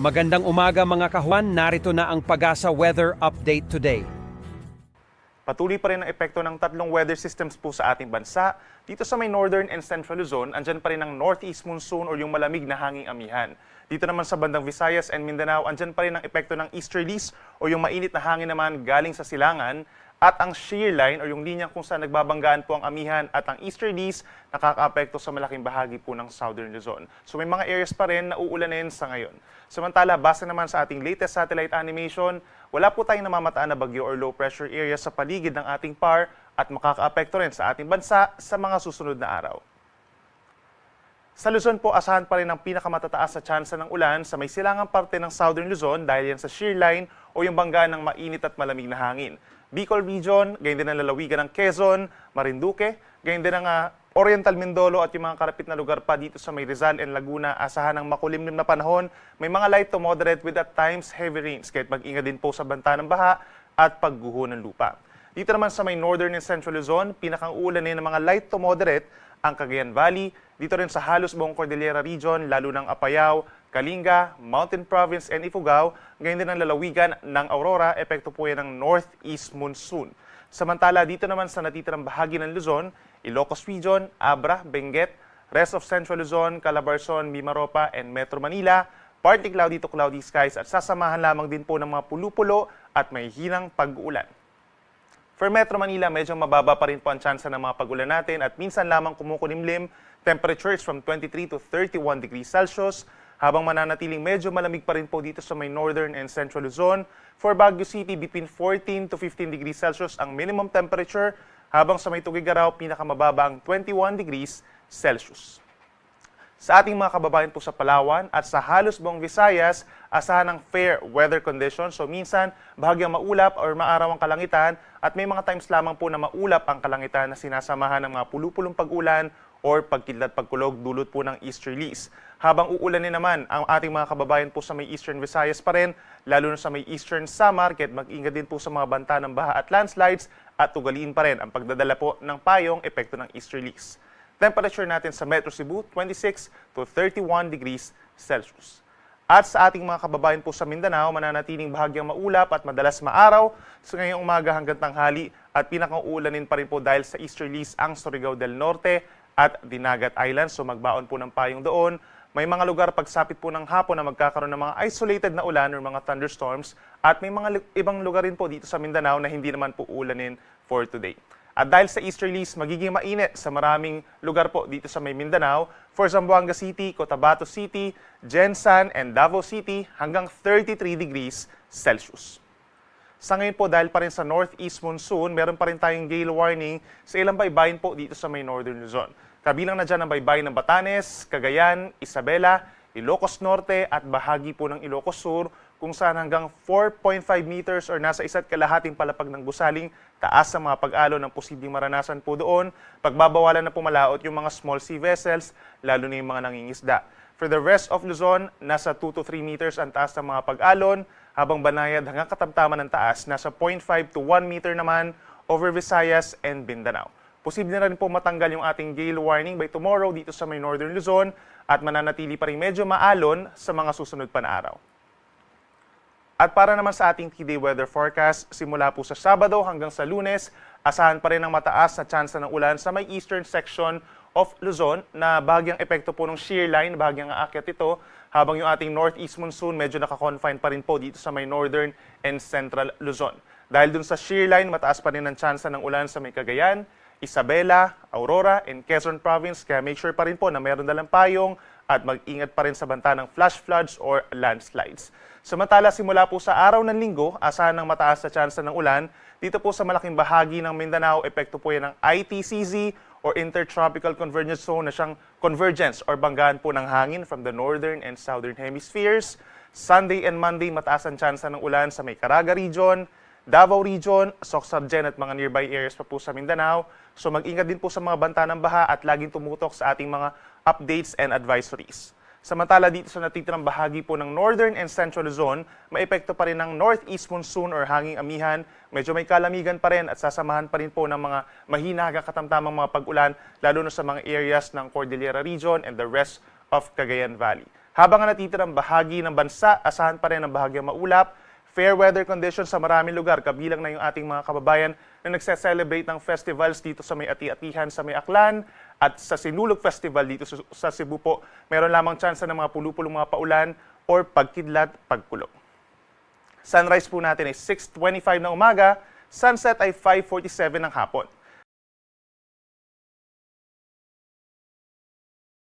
Magandang umaga mga kahuan, narito na ang Pag-asa Weather Update today. Patuloy pa rin ang epekto ng tatlong weather systems po sa ating bansa. Dito sa may northern and central Luzon, andyan pa rin ang northeast monsoon o yung malamig na hanging amihan. Dito naman sa bandang Visayas and Mindanao, andyan pa rin ang epekto ng easterlies o yung mainit na hangin naman galing sa silangan. At ang shear line o yung linya kung saan nagbabanggaan po ang amihan at ang easterlies nakakaapekto sa malaking bahagi po ng southern Luzon. So may mga areas pa rin na uulanin sa ngayon. Samantala, base naman sa ating latest satellite animation, wala po tayong namamataan na bagyo or low pressure area sa paligid ng ating PAR at makakaapekto rin sa ating bansa sa mga susunod na araw. Sa Luzon po, asahan pa rin ang pinakamatataas sa tsansa ng ulan sa may silangang parte ng southern Luzon dahil yan sa shear line o yung banggaan ng mainit at malamig na hangin. Bicol Region, gayon din ang lalawigan ng Quezon, Marinduque, gayon din ang Oriental Mindolo at yung mga karapit na lugar pa dito sa may Rizal and Laguna, asahan ng makulimlim na panahon, may mga light to moderate with at times heavy rains, kahit mag-ingat din po sa banta ng baha at pagguho ng lupa. Dito naman sa may northern and central Luzon, pinakang ulanin ng mga light to moderate ang Cagayan Valley, dito rin sa halos buong Cordillera Region, lalo ng Apayao, Kalinga, Mountain Province, and Ifugao, ngayon din ang lalawigan ng Aurora, epekto po yan ng northeast monsoon. Samantala, dito naman sa natitirang bahagi ng Luzon, Ilocos Region, Abra, Benguet, rest of Central Luzon, Calabarzon, Mimaropa, and Metro Manila, partly cloudy to cloudy skies at sasamahan lamang din po ng mga pulo-pulo at may hinang pag-uulan. For Metro Manila, medyo mababa pa rin po ang tsansa ng mga pag-ulan natin at minsan lamang kumukulimlim, temperatures from 23 to 31 degrees Celsius, habang mananatiling medyo malamig pa rin po dito sa may northern and central Luzon. For Baguio City, between 14 to 15 degrees Celsius ang minimum temperature, habang sa may Tugigaraw, pinakamababa ang 21 degrees Celsius. Sa ating mga kababayan po sa Palawan at sa halos buong Visayas, asahan ng fair weather conditions. So minsan, bahagyang maulap or maaraw ang kalangitan at may mga times lamang po na maulap ang kalangitan na sinasamahan ng mga pulupulong pag-ulan or pagkidlat pagkulog dulot po ng easterlies. Habang uulanin naman ang ating mga kababayan po sa may eastern Visayas pa rin, lalo na sa may eastern Samar, kahit mag-ingat din po sa mga banta ng baha at landslides at ugaliin pa rin ang pagdadala po ng payong epekto ng easterlies. Temperature natin sa Metro Cebu, 26 to 31 degrees Celsius. At sa ating mga kababayan po sa Mindanao, mananatiling bahagyang maulap at madalas maaraw sa ngayong umaga hanggang tanghali at pinakauulanin pa rin po dahil sa easterlies ang Surigao del Norte at Dinagat Island. So magbaon po ng payong doon. May mga lugar pagsapit po ng hapon na magkakaroon ng mga isolated na ulan or mga thunderstorms at may mga ibang lugar rin po dito sa Mindanao na hindi naman po ulanin for today. At dahil sa easterlies, magiging mainit sa maraming lugar po dito sa may Mindanao. For Zamboanga City, Cotabato City, Gensan, and Davao City hanggang 33 degrees Celsius. Sa ngayon po, dahil pa rin sa northeast monsoon, meron pa rin tayong gale warning sa ilang baybayin po dito sa may northern Luzon. Kabilang na dyan ang baybayin ng Batanes, Cagayan, Isabela, Ilocos Norte at bahagi po ng Ilocos Sur, kung saan hanggang 4.5 meters or nasa 1.5 palapag ng gusaling taas sa mga pag-alo ng posibleng maranasan po doon. Pagbabawalan na pumalaot yung mga small sea vessels, lalo na yung mga nangingisda. For the rest of Luzon, nasa 2 to 3 meters ang taas ng mga pag-alon, habang Banayad hanggang katamtaman ng taas, nasa 0.5 to 1 meter naman over Visayas and Mindanao. Posible na rin po matanggal yung ating gale warning by tomorrow dito sa may northern Luzon at mananatili pa rin medyo maalon sa mga susunod pa na araw. At para naman sa ating 3-day weather forecast, simula po sa Sabado hanggang sa Lunes, asahan pa rin ang mataas na tsansa ng ulan sa may eastern section of Luzon na bahagyang epekto po ng shear line, bahagyang aakyat ito, habang yung ating northeast monsoon medyo nakakonfine pa rin po dito sa may northern and central Luzon. Dahil dun sa shear line, mataas pa rin ang tsansa ng ulan sa may Cagayan, Isabela, Aurora, and Quezon Province, kaya make sure pa rin po na meron dalang payong at mag-ingat pa rin sa banta ng flash floods or landslides. Samantala, simula po sa araw ng Linggo, asahan ng mataas na tsansa ng ulan. Dito po sa malaking bahagi ng Mindanao, epekto po yan ng ITCZ or Intertropical Convergence Zone na siyang convergence or banggaan po ng hangin from the northern and southern hemispheres. Sunday and Monday, mataas ang tsansa ng ulan sa may Caraga Region, Davao Region, Soc-Sargen at mga nearby areas pa po sa Mindanao. So mag-ingat din po sa mga banta ng baha at laging tumutok sa ating mga updates and advisories. Samantala dito sa natitirang bahagi po ng northern and central Luzon, may epekto pa rin ng northeast monsoon or hanging amihan. Medyo may kalamigan pa rin at sasamahan pa rin po ng mga mahina hanggang katamtamang mga pag-ulan, lalo na sa mga areas ng Cordillera Region and the rest of Cagayan Valley. Habang ang natitirang bahagi ng bansa, asahan pa rin ang bahagyang maulap, fair weather conditions sa maraming lugar, kabilang na yung ating mga kababayan na nagse-celebrate ng festivals dito sa may Ati-Atihan sa may Aklan at sa Sinulog Festival dito sa Cebu po. Meron lamang tsansa ng mga pulupulong mga paulan or pagkidlat, pagkulog. Sunrise po natin ay 6:25 ng umaga, sunset ay 5:47 ng hapon.